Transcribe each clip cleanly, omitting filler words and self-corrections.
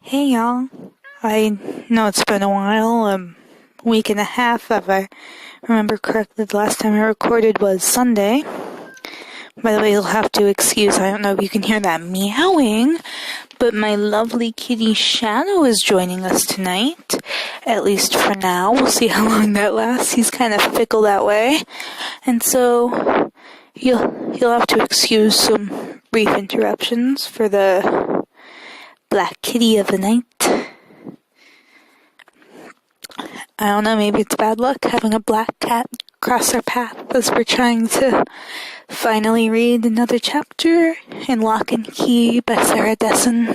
Hey y'all, I know it's been a while, a week and a half if I remember correctly. The last time I recorded was Sunday. By the way, you'll have to excuse, I don't know if you can hear that meowing, but my lovely kitty Shadow is joining us tonight, at least for now. We'll see how long that lasts. He's kind of fickle that way, and so you'll have to excuse some brief interruptions for the black kitty of the night. I don't know, maybe it's bad luck having a black cat cross our path as we're trying to finally read another chapter in Lock and Key by Sarah Dessen.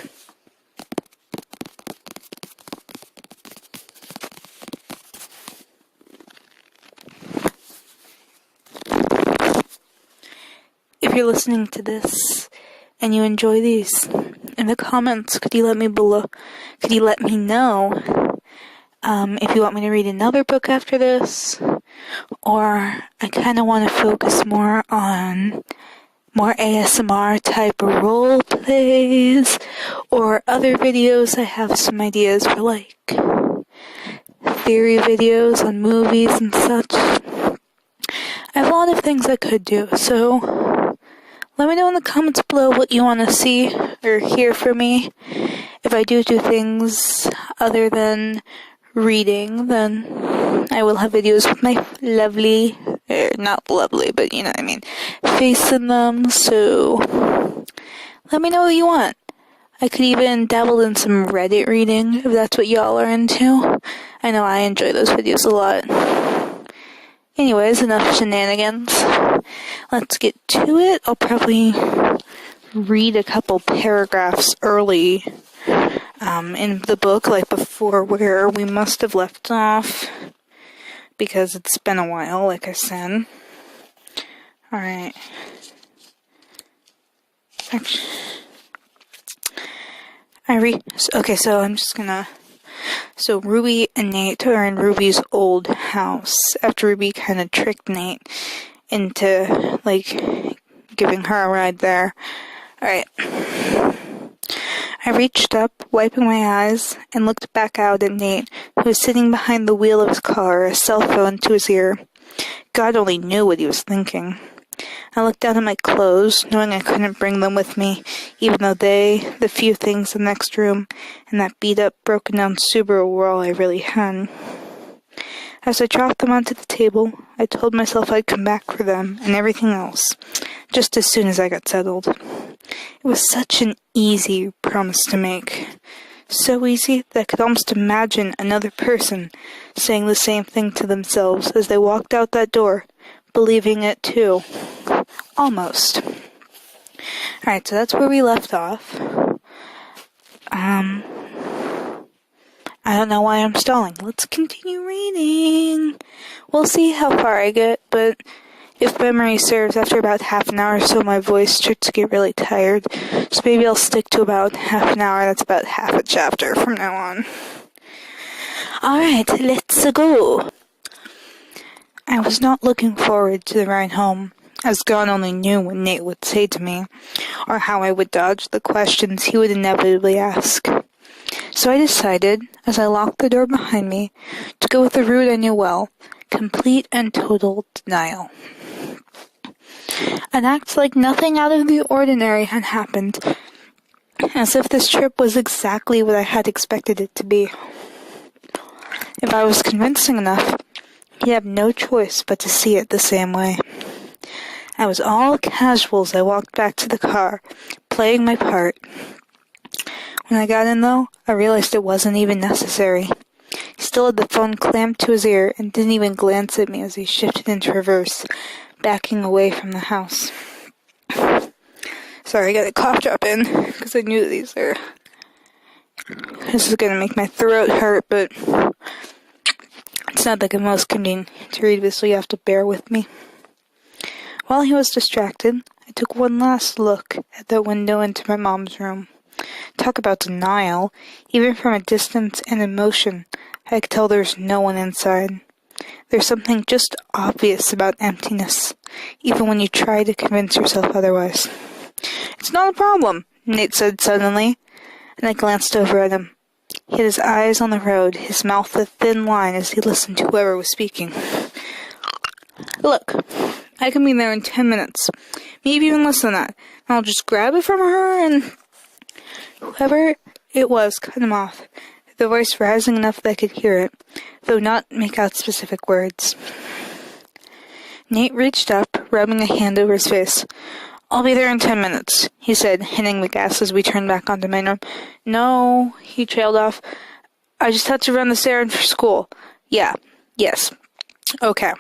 If you're listening to this and you enjoy these, in the comments, could you let me know if you want me to read another book after this, or I kind of want to focus more on more ASMR type of role plays, or other videos. I have some ideas for like theory videos on movies and such. I have a lot of things I could do, so let me know in the comments below what you want to see or hear from me. If I do things other than reading, then I will have videos with my lovely, not lovely, but you know what I mean, face in them, so let me know what you want. I could even dabble in some Reddit reading, if that's what y'all are into. I know I enjoy those videos a lot. Anyways, enough shenanigans. Let's get to it. I'll probably read a couple paragraphs early in the book, like before where we must have left off, because it's been a while, like I said. Alright. So Ruby and Nate are in Ruby's old house after Ruby kind of tricked Nate into, giving her a ride there. Alright. I reached up, wiping my eyes, and looked back out at Nate, who was sitting behind the wheel of his car, a cell phone to his ear. God only knew what he was thinking. I looked down at my clothes, knowing I couldn't bring them with me, even though the few things in the next room, and that beat-up, broken-down Subaru were all I really had. As I dropped them onto the table, I told myself I'd come back for them and everything else, just as soon as I got settled. It was such an easy promise to make. So easy that I could almost imagine another person saying the same thing to themselves as they walked out that door, believing it too. Almost. Alright, so that's where we left off. I don't know why I'm stalling. Let's continue reading. We'll see how far I get, but if memory serves, after about half an hour or so, my voice starts to get really tired. So maybe I'll stick to about half an hour. That's about half a chapter from now on. Alright, let's go. I was not looking forward to the ride home, as God only knew what Nate would say to me, or how I would dodge the questions he would inevitably ask. So I decided, as I locked the door behind me, to go with the route I knew well, complete and total denial. I'd act like nothing out of the ordinary had happened, as if this trip was exactly what I had expected it to be. If I was convincing enough, he'd have no choice but to see it the same way. I was all casual as I walked back to the car, playing my part. When I got in, though, I realized it wasn't even necessary. He still had the phone clamped to his ear and didn't even glance at me as he shifted into reverse, backing away from the house. Sorry, I got a cough drop in, because I knew this is going to make my throat hurt, but it's not the most convenient to read this, so you have to bear with me. While he was distracted, I took one last look at the window into my mom's room. Talk about denial. Even from a distance and emotion, I could tell there's no one inside. There's something just obvious about emptiness, even when you try to convince yourself otherwise. It's not a problem, Nate said suddenly, and I glanced over at him. He had his eyes on the road, his mouth a thin line as he listened to whoever was speaking. Look, I can be there in 10 minutes. Maybe even less than that. I'll just grab it from her and... Whoever it was cut him off, the voice rising enough that I could hear it, though not make out specific words. Nate reached up, rubbing a hand over his face. I'll be there in 10 minutes, he said, hitting the gas as we turned back onto main road. No, he trailed off. I just had to run this errand for school. Yes. Okay.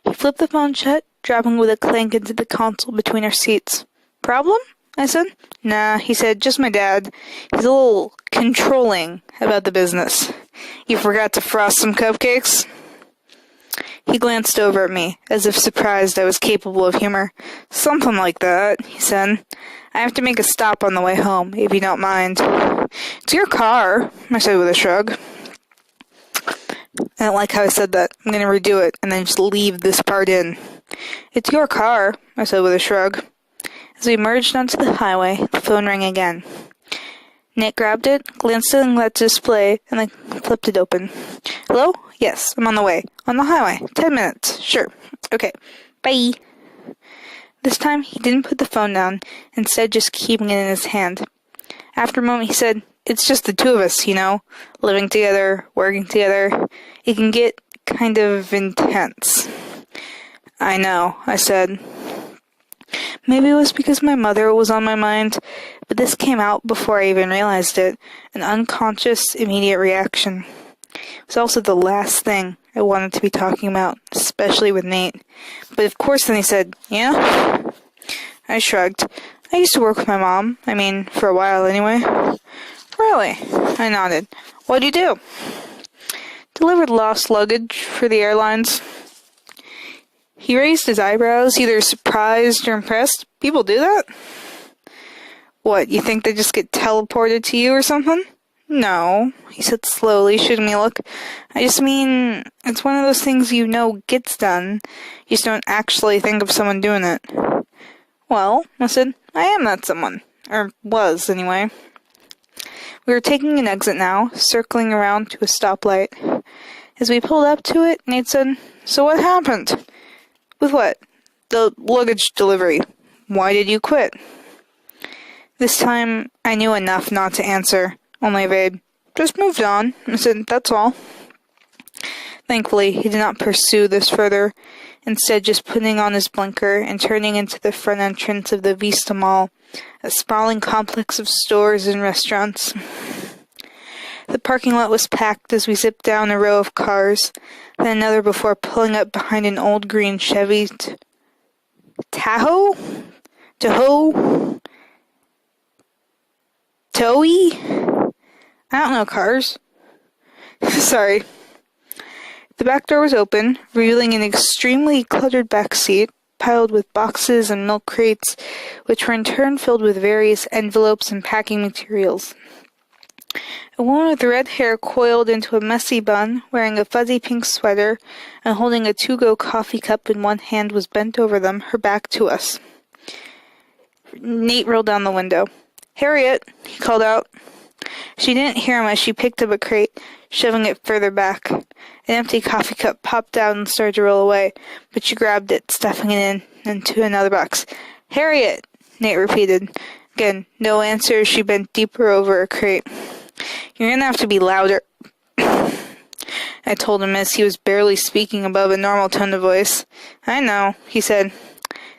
He flipped the phone shut, dropping with a clank into the console between our seats. Problem? I said. Nah, he said, just my dad. He's a little controlling about the business. You forgot to frost some cupcakes? He glanced over at me, as if surprised I was capable of humor. Something like that, he said. I have to make a stop on the way home, if you don't mind. It's your car, I said with a shrug. I don't like how I said that. I'm going to redo it, and then just leave this part in. It's your car, I said with a shrug. As we emerged onto the highway, the phone rang again. Nick grabbed it, glanced at the display, and then flipped it open. Hello? Yes, I'm on the way. On the highway. 10 minutes. Sure. Okay. Bye. This time, he didn't put the phone down, instead just keeping it in his hand. After a moment, he said, It's just the two of us, you know, living together, working together. It can get kind of intense. I know, I said. Maybe it was because my mother was on my mind, but this came out before I even realized it, an unconscious, immediate reaction. It was also the last thing I wanted to be talking about, especially with Nate. But of course then he said, Yeah? I shrugged. I used to work with my mom. I mean, for a while anyway. Really? I nodded. What'd you do? Delivered lost luggage for the airlines. He raised his eyebrows, either surprised or impressed. People do that? What, you think they just get teleported to you or something? No, he said slowly, shooting me a look. I just mean, it's one of those things you know gets done. You just don't actually think of someone doing it. Well, I said, I am that someone. Or was, anyway. We were taking an exit now, circling around to a stoplight. As we pulled up to it, Nate said, So what happened? With what? The luggage delivery. Why did you quit? This time, I knew enough not to answer. Only a vague, just moved on. I said, that's all. Thankfully, he did not pursue this further, instead just putting on his blinker and turning into the front entrance of the Vista Mall, a sprawling complex of stores and restaurants. The parking lot was packed as we zipped down a row of cars, then another before pulling up behind an old green Chevy Tahoe? Tahoe? Towie? I don't know cars. Sorry. The back door was open, revealing an extremely cluttered back seat, piled with boxes and milk crates, which were in turn filled with various envelopes and packing materials. A woman with red hair coiled into a messy bun, wearing a fuzzy pink sweater, and holding a to-go coffee cup in one hand was bent over them, her back to us. Nate rolled down the window. Harriet, he called out. She didn't hear him as she picked up a crate, shoving it further back. An empty coffee cup popped out and started to roll away, but she grabbed it, stuffing it into another box. Harriet, Nate repeated. Again, no answer as she bent deeper over a crate. You're gonna have to be louder, I told him as he was barely speaking above a normal tone of voice. I know, he said.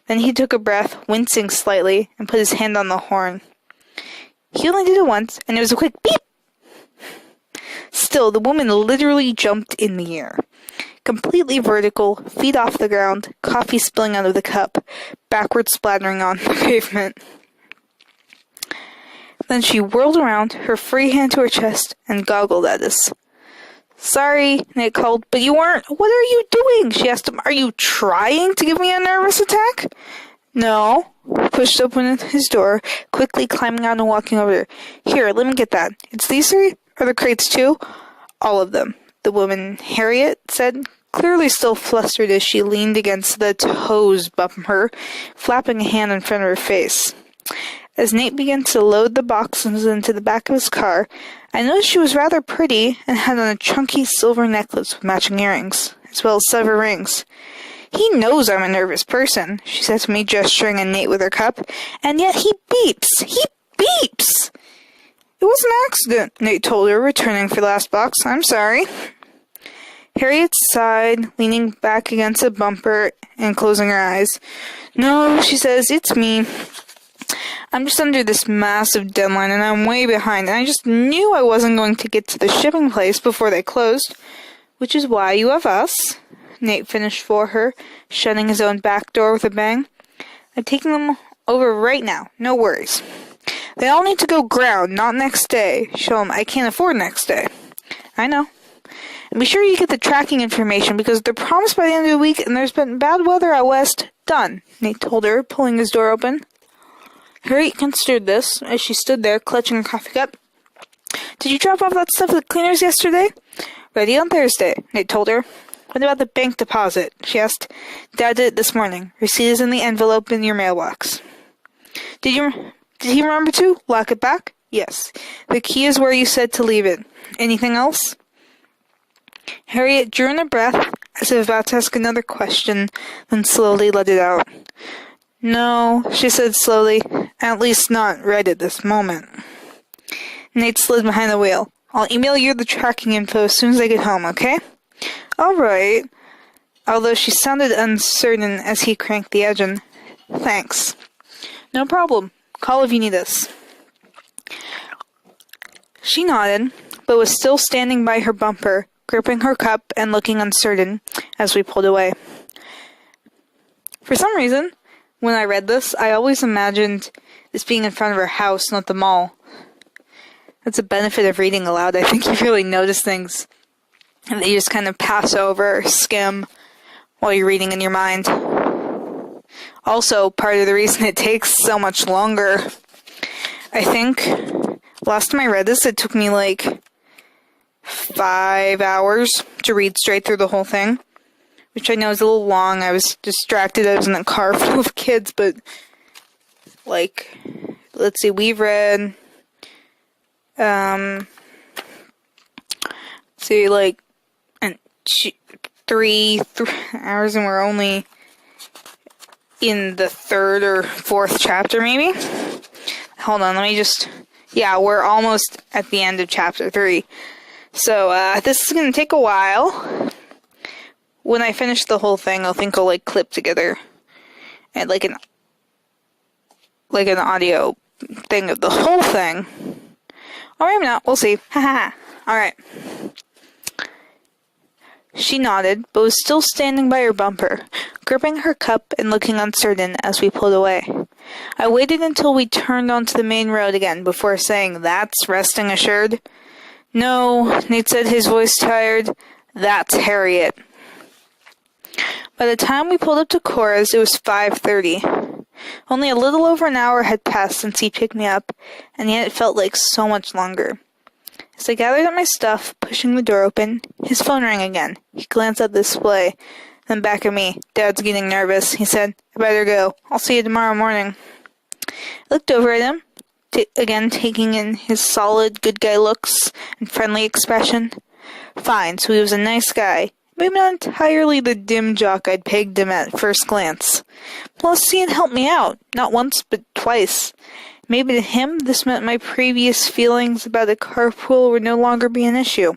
Then he took a breath, wincing slightly, and put his hand on the horn. He only did it once, and it was a quick beep. Still, the woman literally jumped in the air. Completely vertical, feet off the ground, coffee spilling out of the cup, backward splattering on the pavement. Then she whirled around, her free hand to her chest, and goggled at us. Sorry, Nate called, but you weren't. What are you doing? She asked him. Are you trying to give me a nervous attack? No. Pushed open his door, quickly climbing out and walking over there. Here, let me get that. It's these three? Are the crates too? All of them, the woman, Harriet, said, clearly still flustered as she leaned against the hose bumper, flapping a hand in front of her face. As Nate began to load the boxes into the back of his car, I noticed she was rather pretty and had on a chunky silver necklace with matching earrings, as well as silver rings. "He knows I'm a nervous person," she said to me, gesturing at Nate with her cup, "and yet he beeps! He beeps!" "It was an accident," Nate told her, returning for the last box. "I'm sorry." Harriet sighed, leaning back against a bumper and closing her eyes. "No," she says, "it's me. I'm just under this massive deadline, and I'm way behind, and I just knew I wasn't going to get to the shipping place before they closed, which is why you have us," Nate finished for her, shutting his own back door with a bang. "I'm taking them over right now. No worries. They all need to go ground, not next day. Show them I can't afford next day." "I know. And be sure you get the tracking information, because they're promised by the end of the week, and there's been bad weather out west." "Done," Nate told her, pulling his door open. Harriet considered this as she stood there, clutching her coffee cup. "Did you drop off that stuff at the cleaners yesterday?" "Ready on Thursday," Nate told her. "What about the bank deposit?" she asked. "Dad did it this morning. Receipt is in the envelope in your mailbox." Did he remember to lock it back?" "Yes. The key is where you said to leave it. Anything else?" Harriet drew in a breath, as if about to ask another question, then slowly let it out. "No," she said slowly, "at least not right at this moment." Nate slid behind the wheel. "I'll email you the tracking info as soon as I get home, okay?" "All right," although she sounded uncertain as he cranked the engine. "Thanks." "No problem. Call if you need us." She nodded, but was still standing by her bumper, gripping her cup and looking uncertain as we pulled away. For some reason, when I read this, I always imagined this being in front of her house, not the mall. That's a benefit of reading aloud. I think you really notice things that you just kind of pass over, skim, while you're reading in your mind. Also, part of the reason it takes so much longer, I think, last time I read this, it took me like 5 hours to read straight through the whole thing, which I know is a little long. I was distracted. I was in a car full of kids, but, like, let's see, we've read, like, 3 hours, and we're only in the 3rd or 4th chapter, maybe? Hold on, we're almost at the end of chapter 3. So, this is gonna take a while. When I finish the whole thing, I'll like, clip together and like an audio thing of the whole thing. Or maybe not, we'll see. Haha. Alright. She nodded, but was still standing by her bumper, gripping her cup and looking uncertain as we pulled away. I waited until we turned onto the main road again before saying, "That's resting assured?" "No," Nate said, his voice tired. "That's Harriet." By the time we pulled up to Cora's, it was 5:30. Only a little over an hour had passed since he picked me up, and yet it felt like so much longer. As I gathered up my stuff, pushing the door open, his phone rang again. He glanced at the display, then back at me. "Dad's getting nervous," he said. "I better go. I'll see you tomorrow morning." I looked over at him, again taking in his solid, good guy looks and friendly expression. Fine, so he was a nice guy. Maybe not entirely the dim jock I'd pegged him at first glance. Plus, he had helped me out, not once, but twice. Maybe to him, this meant my previous feelings about a carpool would no longer be an issue.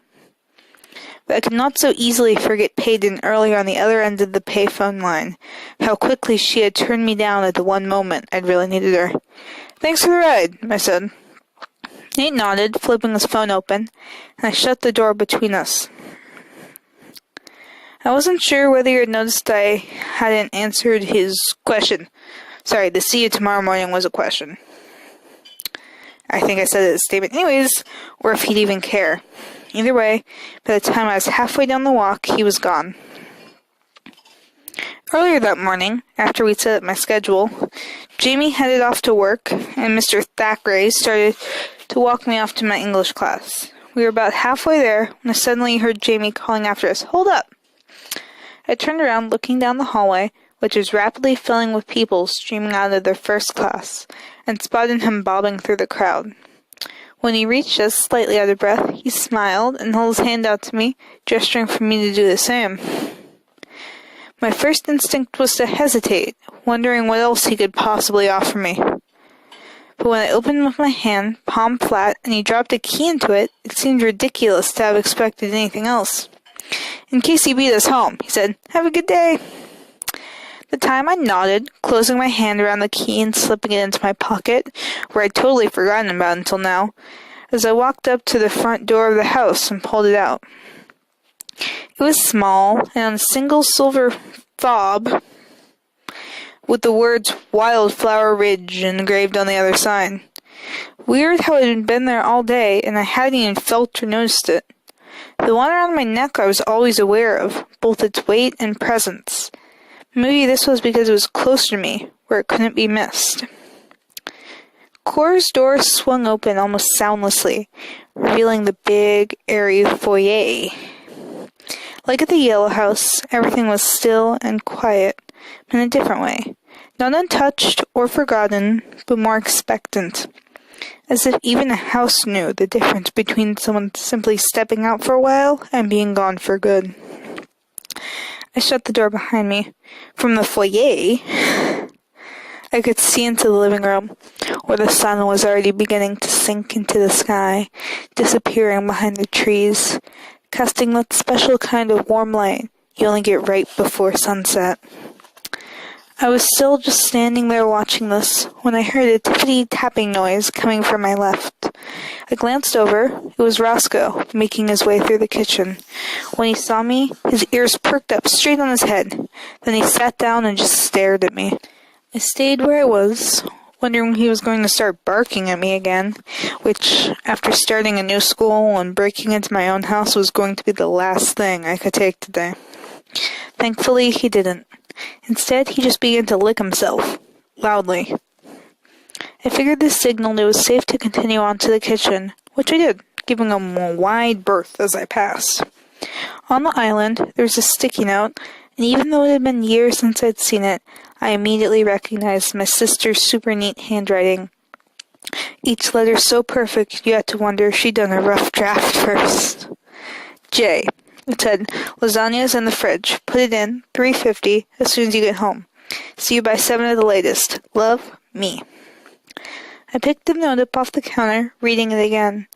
But I could not so easily forget Peyton earlier on the other end of the payphone line. How quickly she had turned me down at the one moment I'd really needed her. "Thanks for the ride," I said. Nate nodded, flipping his phone open, and I shut the door between us. I wasn't sure whether you had noticed I hadn't answered his question. Sorry, the "see you tomorrow morning" was a question. I think I said it as a statement anyways, or if he'd even care. Either way, by the time I was halfway down the walk, he was gone. Earlier that morning, after we'd set up my schedule, Jamie headed off to work, and Mr. Thackeray started to walk me off to my English class. We were about halfway there when I suddenly heard Jamie calling after us, "Hold up!" I turned around, looking down the hallway, which was rapidly filling with people streaming out of their first class. and spotted him bobbing through the crowd. When he reached us, slightly out of breath, he smiled and held his hand out to me, gesturing for me to do the same. My first instinct was to hesitate, wondering what else he could possibly offer me. But when I opened with my hand, palm flat, and he dropped a key into it, it seemed ridiculous to have expected anything else. "In case you beat us home," he said. "Have a good day." At the time I nodded, closing my hand around the key and slipping it into my pocket, where I'd totally forgotten about until now, as I walked up to the front door of the house and pulled it out. It was small, and on a single silver fob, with the words "Wildflower Ridge" engraved on the other side. Weird how it had been there all day, and I hadn't even felt or noticed it. The one around my neck I was always aware of, both its weight and presence. Maybe this was because it was closer to me, where it couldn't be missed. Cora's door swung open almost soundlessly, revealing the big, airy foyer. Like at the Yellow House, everything was still and quiet, in a different way. Not untouched or forgotten, but more expectant. As if even the house knew the difference between someone simply stepping out for a while and being gone for good. I shut the door behind me. From the foyer, I could see into the living room, where the sun was already beginning to sink into the sky, disappearing behind the trees, casting that special kind of warm light you only get right before sunset. I was still just standing there watching this when I heard a tippity-tapping noise coming from my left. I glanced over. It was Roscoe, making his way through the kitchen. When he saw me, his ears perked up straight on his head. Then he sat down and just stared at me. I stayed where I was, wondering when he was going to start barking at me again, which, after starting a new school and breaking into my own house, was going to be the last thing I could take today. Thankfully, he didn't. Instead, he just began to lick himself, loudly. I figured this signaled it was safe to continue on to the kitchen, which I did, giving him a wide berth as I passed. On the island, there was a sticky note, and even though it had been years since I'd seen it, I immediately recognized my sister's super neat handwriting. Each letter so perfect you had to wonder if she'd done a rough draft first. J. It said, "Lasagna's in the fridge. Put it in, $3.50, as soon as you get home. See you by 7 at the latest. Love, me." I picked the note up off the counter, reading it again.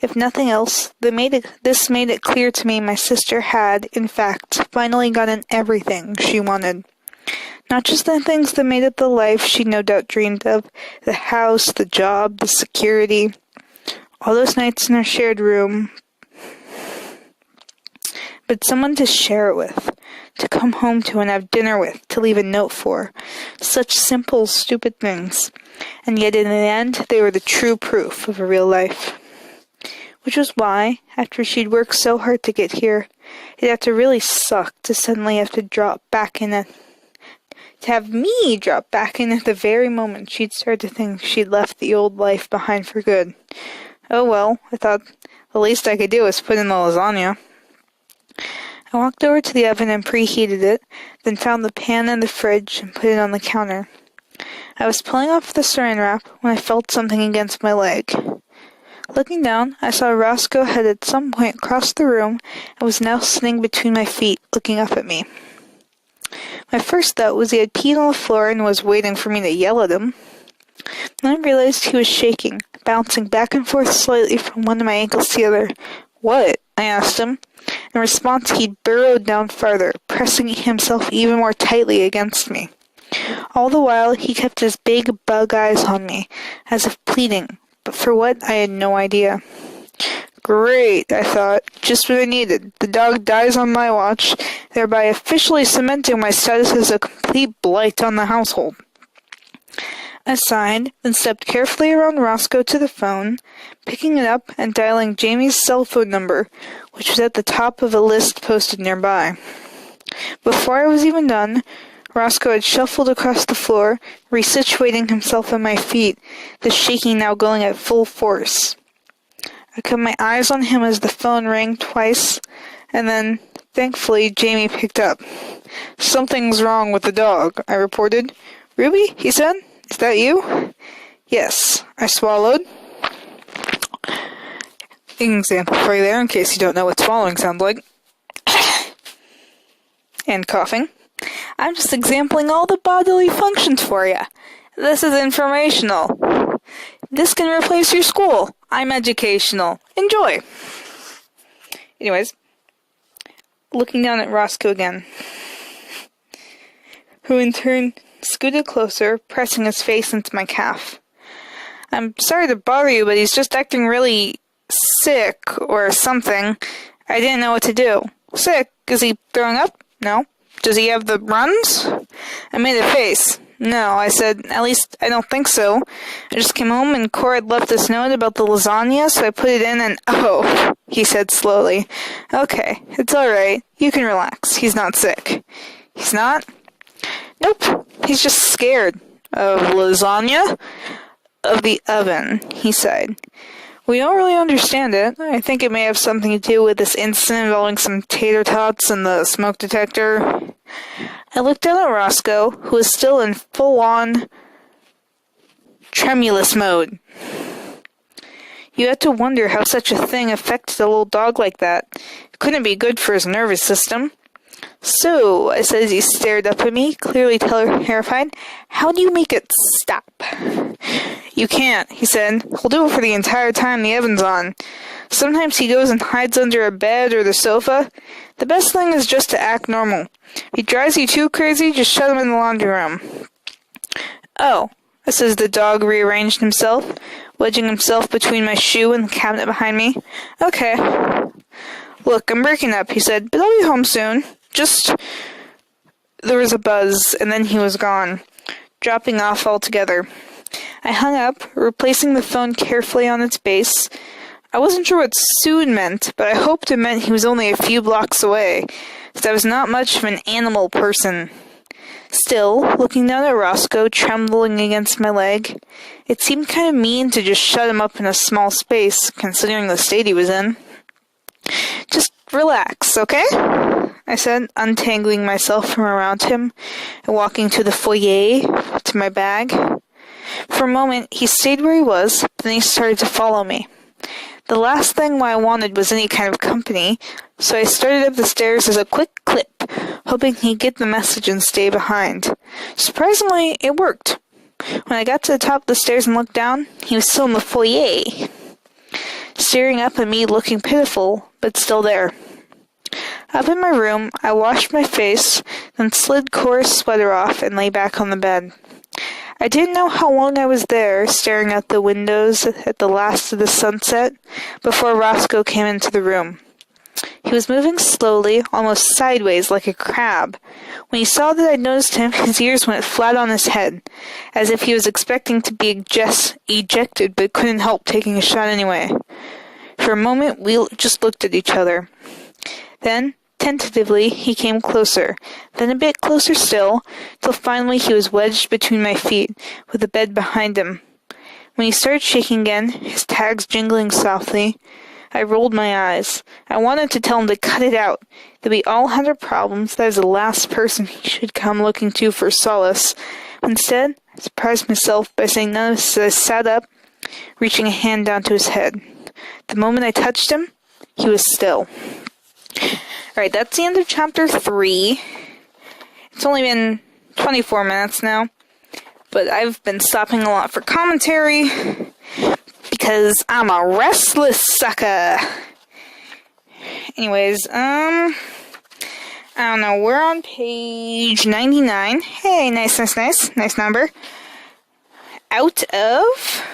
If nothing else, this made it clear to me my sister had, in fact, finally gotten everything she wanted. Not just the things that made up the life she no doubt dreamed of, the house, the job, the security, all those nights in her shared room, but someone to share it with, to come home to and have dinner with, to leave a note for. Such simple, stupid things. And yet in the end, they were the true proof of a real life. Which was why, after she'd worked so hard to get here, it had to really suck to suddenly have to have me drop back in at the very moment she'd started to think she'd left the old life behind for good. Oh well, I thought the least I could do was put in the lasagna. I walked over to the oven and preheated it, then found the pan in the fridge and put it on the counter. I was pulling off the saran wrap when I felt something against my leg. Looking down, I saw Roscoe had at some point crossed the room and was now sitting between my feet, looking up at me. My first thought was he had peed on the floor and was waiting for me to yell at him. Then I realized he was shaking, bouncing back and forth slightly from one of my ankles to the other. "What?" I asked him. In response, he burrowed down farther, pressing himself even more tightly against me. All the while, he kept his big bug eyes on me, as if pleading, but for what, I had no idea. Great, I thought, just what I needed. The dog dies on my watch, thereby officially cementing my status as a complete blight on the household. I sighed, then stepped carefully around Roscoe to the phone, picking it up and dialing Jamie's cell phone number, which was at the top of a list posted nearby. Before I was even done, Roscoe had shuffled across the floor, resituating himself at my feet, the shaking now going at full force. I kept my eyes on him as the phone rang twice, and then, thankfully, Jamie picked up. "Something's wrong with the dog," I reported. "Ruby?" he said. "Is that you?" Yes, I swallowed. An example for you there, in case you don't know what swallowing sounds like. And coughing. I'm just exampling all the bodily functions for you. This is informational. This can replace your school. I'm educational. Enjoy. Anyways, looking down at Roscoe again, who in turn scooted closer, pressing his face into my calf. I'm sorry to bother you, but he's just acting really sick or something. I didn't know what to do. Sick? Is he throwing up? No. Does he have the runs? I made a face. No, I said, at least I don't think so. I just came home and Cora had left this note about the lasagna, so I put it in and, oh, he said slowly. Okay, it's alright. You can relax. He's not sick. He's not? Nope. He's just scared. Of lasagna? Of the oven, he sighed. We don't really understand it. I think it may have something to do with this incident involving some tater tots and the smoke detector. I looked down at Roscoe, who was still in full-on tremulous mode. You had to wonder how such a thing affected a little dog like that. It couldn't be good for his nervous system. So, I said as he stared up at me, clearly terrified, how do you make it stop? You can't, he said. He'll do it for the entire time the oven's on. Sometimes he goes and hides under a bed or the sofa. The best thing is just to act normal. If he drives you too crazy, just shut him in the laundry room. Oh, I said as the dog rearranged himself, wedging himself between my shoe and the cabinet behind me. Okay. Look, I'm breaking up, he said, but I'll be home soon. There was a buzz, and then he was gone, dropping off altogether. I hung up, replacing the phone carefully on its base. I wasn't sure what soon meant, but I hoped it meant he was only a few blocks away, as I was not much of an animal person. Still, looking down at Roscoe, trembling against my leg, it seemed kind of mean to just shut him up in a small space, considering the state he was in. Just relax, okay? I said, untangling myself from around him and walking to the foyer, to my bag. For a moment, he stayed where he was, then he started to follow me. The last thing I wanted was any kind of company, so I started up the stairs as a quick clip, hoping he'd get the message and stay behind. Surprisingly, it worked. When I got to the top of the stairs and looked down, he was still in the foyer, staring up at me, looking pitiful, but still there. Up in my room, I washed my face, then slid Cora's sweater off and lay back on the bed. I didn't know how long I was there, staring out the windows at the last of the sunset, before Roscoe came into the room. He was moving slowly, almost sideways, like a crab. When he saw that I'd noticed him, his ears went flat on his head, as if he was expecting to be ejected, but couldn't help taking a shot anyway. For a moment, we just looked at each other. Then, tentatively, he came closer, then a bit closer still, till finally he was wedged between my feet, with the bed behind him. When he started shaking again, his tags jingling softly, I rolled my eyes. I wanted to tell him to cut it out, that we all had our problems, that I was the last person he should come looking to for solace. Instead, I surprised myself by saying none of this as I sat up, reaching a hand down to his head. The moment I touched him, he was still. Alright, that's the end of chapter 3. It's only been 24 minutes now, but I've been stopping a lot for commentary, because I'm a restless sucker. Anyways, I don't know, we're on page 99. Hey, nice number. Out of,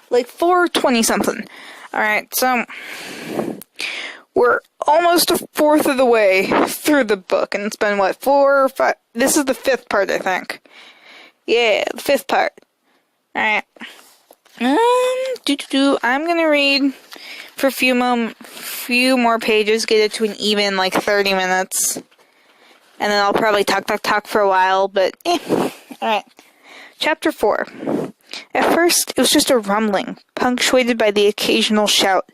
like 420-something. Alright, so we're almost a fourth of the way through the book, and it's been, 4 or 5? This is the 5th part, I think. Yeah, the 5th part. Alright. I'm gonna read for a few more pages, get it to an even, 30 minutes. And then I'll probably talk for a while, but Alright. Chapter 4. At first, it was just a rumbling, punctuated by the occasional shout.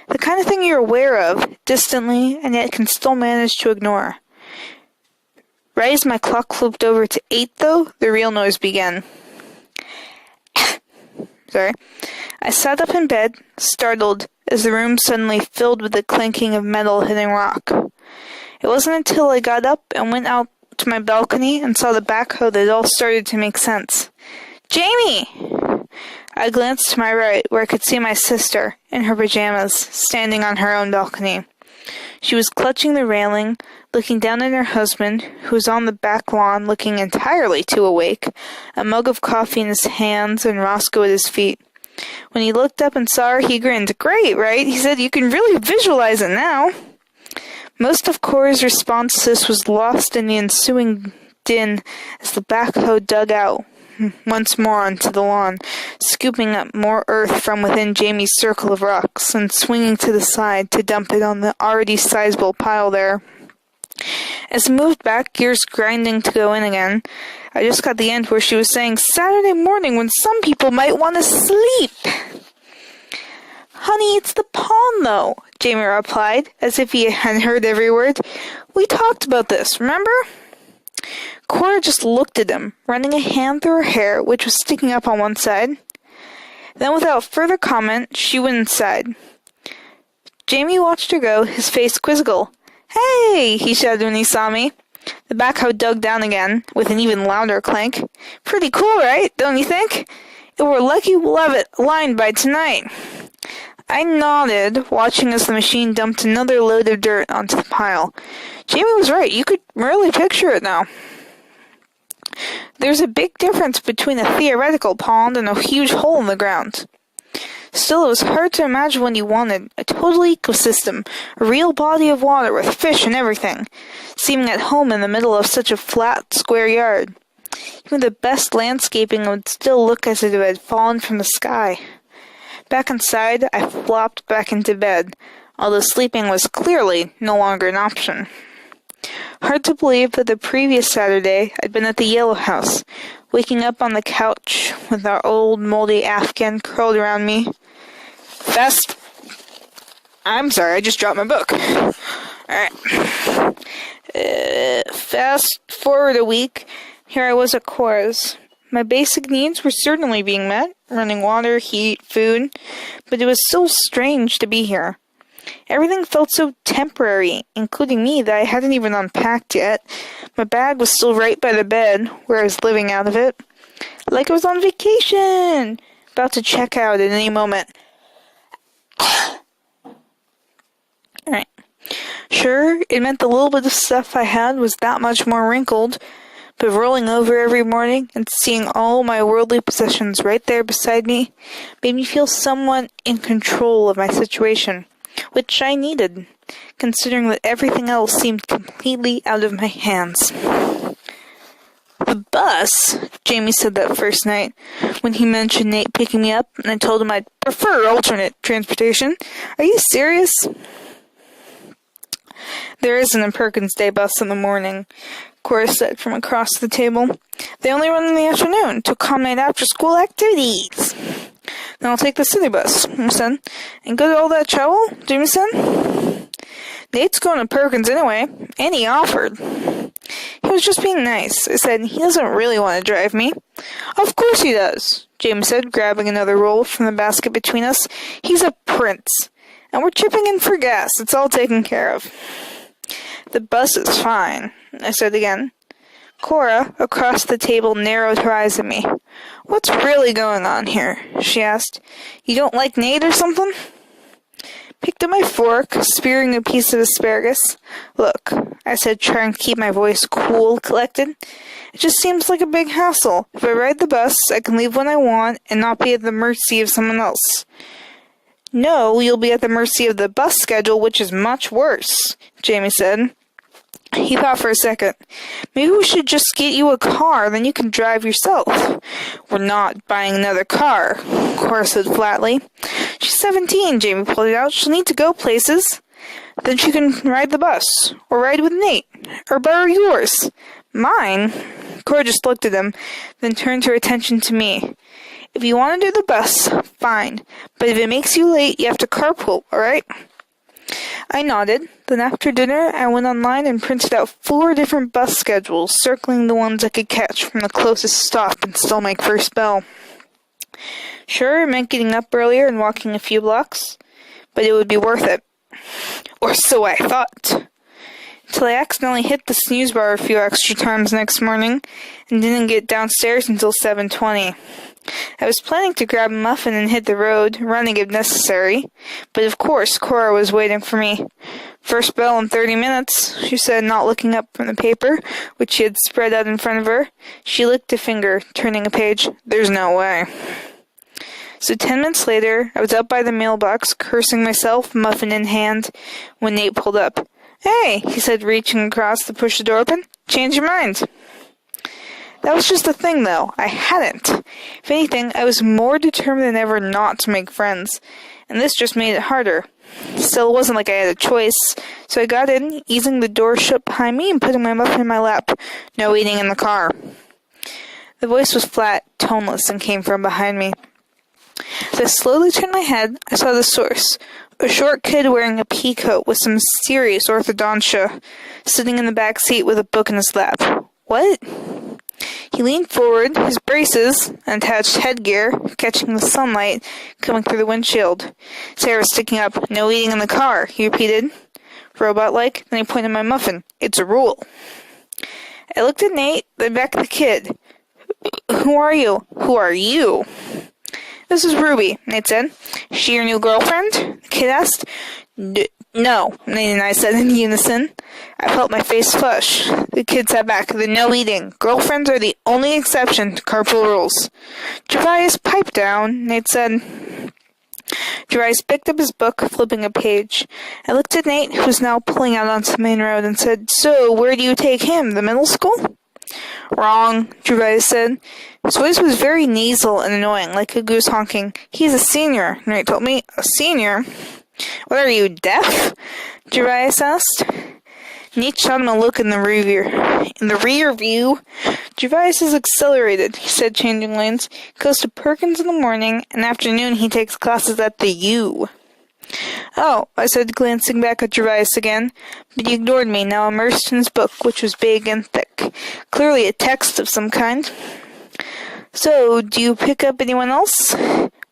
The kind of thing you're aware of, distantly, and yet can still manage to ignore. Right as my clock flipped over to 8, though, the real noise began. Sorry. I sat up in bed, startled, as the room suddenly filled with the clanking of metal hitting rock. It wasn't until I got up and went out to my balcony and saw the backhoe that it all started to make sense. Jamie! I glanced to my right, where I could see my sister, in her pajamas, standing on her own balcony. She was clutching the railing, looking down at her husband, who was on the back lawn looking entirely too awake, a mug of coffee in his hands and Roscoe at his feet. When he looked up and saw her, he grinned. Great, right? He said, you can really visualize it now. Most of Cora's response to this was lost in the ensuing din as the backhoe dug out once more onto the lawn, scooping up more earth from within Jamie's circle of rocks and swinging to the side to dump it on the already sizable pile there. As it moved back, gears grinding to go in again, I just got the end where she was saying, Saturday morning when some people might want to sleep. Honey, it's the pond, though, Jamie replied, as if he had heard every word. We talked about this, remember? Cora just looked at him, running a hand through her hair, which was sticking up on one side. Then, without further comment, she went inside. Jamie watched her go, his face quizzical. Hey, he shouted when he saw me. The backhoe dug down again, with an even louder clank. Pretty cool, right? Don't you think? If we're lucky, we'll have it lined by tonight. I nodded, watching as the machine dumped another load of dirt onto the pile. Jamie was right. You could really picture it now. There's a big difference between a theoretical pond and a huge hole in the ground. Still, it was hard to imagine what he wanted. A total ecosystem, a real body of water with fish and everything, seeming at home in the middle of such a flat, square yard. Even the best landscaping would still look as if it had fallen from the sky. Back inside, I flopped back into bed, although sleeping was clearly no longer an option. Hard to believe that the previous Saturday I'd been at the Yellow House, waking up on the couch with our old moldy Afghan curled around me. I'm sorry, I just dropped my book. Alright. Fast forward a week, here I was at Cora's. My basic needs were certainly being met, running water, heat, food, but it was so strange to be here. Everything felt so temporary, including me, that I hadn't even unpacked yet. My bag was still right by the bed, where I was living out of it. Like I was on vacation! About to check out at any moment. Alright. Sure, it meant the little bit of stuff I had was that much more wrinkled, but rolling over every morning and seeing all my worldly possessions right there beside me made me feel somewhat in control of my situation, which I needed, considering that everything else seemed completely out of my hands. The bus, Jamie said that first night, when he mentioned Nate picking me up, and I told him I'd prefer alternate transportation. Are you serious? There isn't a Perkins Day bus in the morning, Cora said from across the table. They only run in the afternoon to accommodate after-school activities. Then I'll take the city bus, I said. And go to all that trouble, Jamie said. Nate's going to Perkins anyway, and he offered. He was just being nice, I said. He doesn't really want to drive me. Of course he does, Jamie said, grabbing another roll from the basket between us. He's a prince. And we're chipping in for gas. It's all taken care of. The bus is fine, I said again. Cora, across the table, narrowed her eyes at me. What's really going on here? She asked. You don't like Nate or something? Picked up my fork, spearing a piece of asparagus. Look, I said, trying to keep my voice cool, collected. It just seems like a big hassle. If I ride the bus, I can leave when I want and not be at the mercy of someone else. No, you'll be at the mercy of the bus schedule, which is much worse, Jamie said. He thought for a second. Maybe we should just get you a car, then you can drive yourself. We're not buying another car, Cora said flatly. She's 17, Jamie pointed out. She'll need to go places. Then she can ride the bus, or ride with Nate, or borrow yours. Mine? Cora just looked at him, then turned her attention to me. If you want to do the bus, fine. But if it makes you late, you have to carpool, alright? I nodded. Then after dinner, I went online and printed out 4 different bus schedules, circling the ones I could catch from the closest stop and still make first bell. Sure, it meant getting up earlier and walking a few blocks, but it would be worth it. Or so I thought. Till I accidentally hit the snooze bar a few extra times next morning and didn't get downstairs until 7:20. I was planning to grab a muffin and hit the road, running if necessary, but of course Cora was waiting for me. First bell in 30 minutes, she said, not looking up from the paper, which she had spread out in front of her. She licked a finger, turning a page. There's no way. So 10 minutes later, I was up by the mailbox, cursing myself, muffin in hand, when Nate pulled up. Hey, he said, reaching across to push the door open. Change your mind. That was just the thing, though. I hadn't. If anything, I was more determined than ever not to make friends, and this just made it harder. Still, it wasn't like I had a choice, so I got in, easing the door shut behind me and putting my muffin in my lap. No eating in the car. The voice was flat, toneless, and came from behind me. As I slowly turned my head, I saw the source. A short kid wearing a pea coat with some serious orthodontia, sitting in the back seat with a book in his lap. What? He leaned forward, his braces, and attached headgear, catching the sunlight coming through the windshield. His hair was sticking up. No eating in the car, he repeated, robot-like. Then he pointed my muffin. It's a rule. I looked at Nate, then back at the kid. Who are you? Who are you? This is Ruby, Nate said. She your new girlfriend? The kid asked. No, Nate and I said in unison. I felt my face flush. The kid sat back. The no eating. Girlfriends are the only exception to carpool rules. Gervais, pipe down, Nate said. Gervais picked up his book, flipping a page. I looked at Nate, who was now pulling out onto the main road, and said, So, where do you take him? The middle school? Wrong, Gervais said. His voice was very nasal and annoying, like a goose honking. He's a senior, Nate told me. A senior? What are you, deaf? Gervais asked. Nate shot him a look in the rear view. Gervais is accelerated, he said, changing lanes. He goes to Perkins in the morning, and afternoon he takes classes at the U. Oh, I said, glancing back at Gervais again, but he ignored me, now immersed in his book, which was big and thick. Clearly a text of some kind. So, do you pick up anyone else?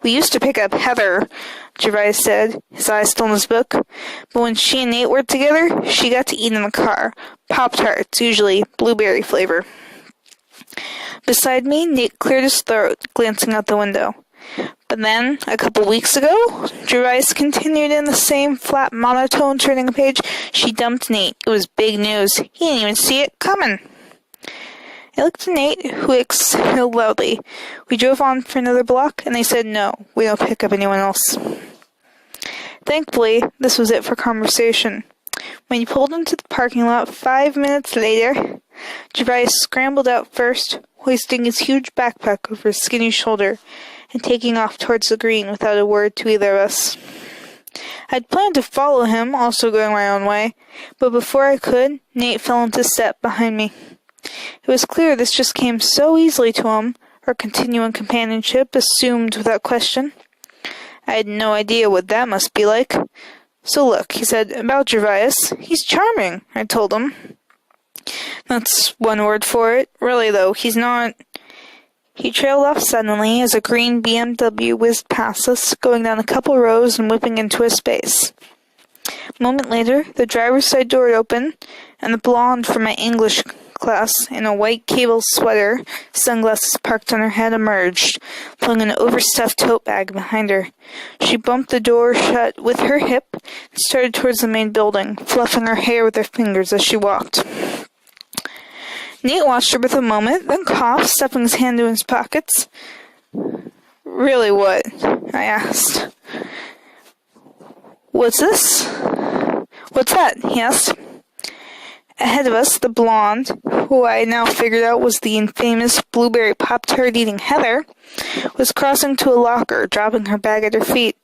We used to pick up Heather, Gervais said, his eyes still in his book. But when she and Nate were together, she got to eat in the car. Pop-Tarts, usually blueberry flavor. Beside me, Nate cleared his throat, glancing out the window. But then, a couple weeks ago, Gervais continued in the same flat monotone, turning a page. She dumped Nate. It was big news. He didn't even see it coming. I looked at Nate, who exhaled loudly. We drove on for another block, and they said no, we don't pick up anyone else. Thankfully, this was it for conversation. When he pulled into the parking lot 5 minutes later, Gervais scrambled out first, hoisting his huge backpack over his skinny shoulder, and taking off towards the green without a word to either of us. I'd planned to follow him, also going my own way, but before I could, Nate fell into step behind me. It was clear this just came so easily to him, our continuing companionship assumed without question. I had no idea what that must be like. So look, he said, about Gervais. He's charming, I told him. That's one word for it. Really, though, he's not. He trailed off suddenly as a green BMW whizzed past us, going down a couple rows and whipping into a space. A moment later, the driver's side door opened, and the blonde from my English class, in a white cable sweater, sunglasses parked on her head, emerged, pulling an overstuffed tote bag behind her. She bumped the door shut with her hip and started towards the main building, fluffing her hair with her fingers as she walked. Nate watched her with a moment, then coughed, stuffing his hand in his pockets. Really what? I asked. What's this? What's that? He asked. Ahead of us, the blonde, who I now figured out was the infamous blueberry Pop-Tart eating Heather, was crossing to a locker, dropping her bag at her feet.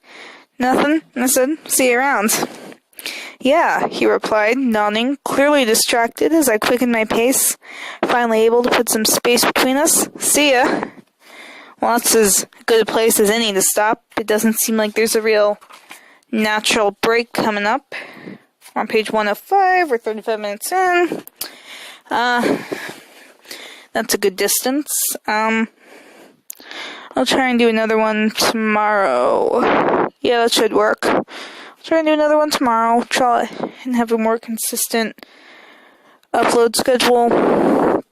Nothing, I said. See you around. Yeah, he replied, nodding, clearly distracted as I quickened my pace, finally able to put some space between us. See ya. Well, that's as good a place as any to stop. It doesn't seem like there's a real natural break coming up. On page 105, we're 35 minutes in. That's a good distance. I'll try and do another one tomorrow. Yeah, that should work. I'll try and do another one tomorrow. Try and have a more consistent upload schedule. I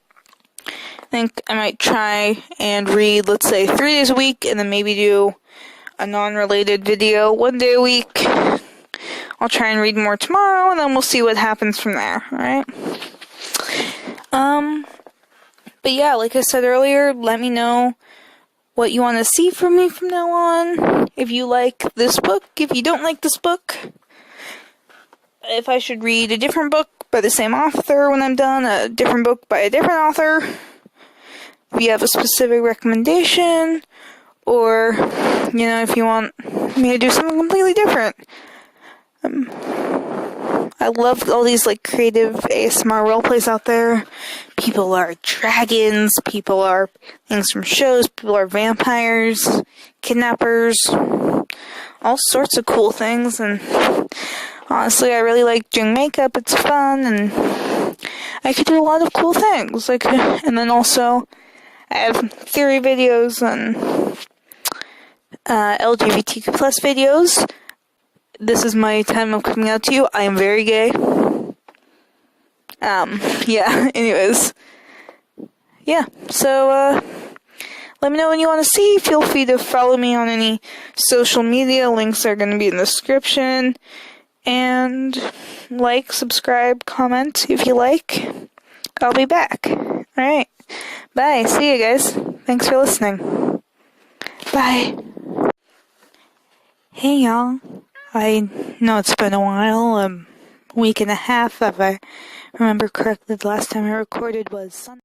think I might try and read, let's say, 3 days a week, and then maybe do a non-related video 1 day a week. I'll try and read more tomorrow, and then we'll see what happens from there, alright? But yeah, like I said earlier, let me know what you want to see from me from now on. If you like this book, if you don't like this book, if I should read a different book by the same author when I'm done, a different book by a different author, if you have a specific recommendation, or, if you want me to do something completely different. I love all these, creative ASMR roleplays out there. People are dragons, people are things from shows, people are vampires, kidnappers, all sorts of cool things, and honestly, I really like doing makeup. It's fun, and I could do a lot of cool things, and then also, I have theory videos and LGBTQ plus videos. This is my time of coming out to you. I am very gay. Anyways. Yeah, so, let me know what you want to see. Feel free to follow me on any social media. Links are going to be in the description. And subscribe, comment if you like. I'll be back. Alright. Bye. See you guys. Thanks for listening. Bye. Hey y'all. I know it's been a while, week and a half, if I remember correctly. The last time I recorded was Sunday.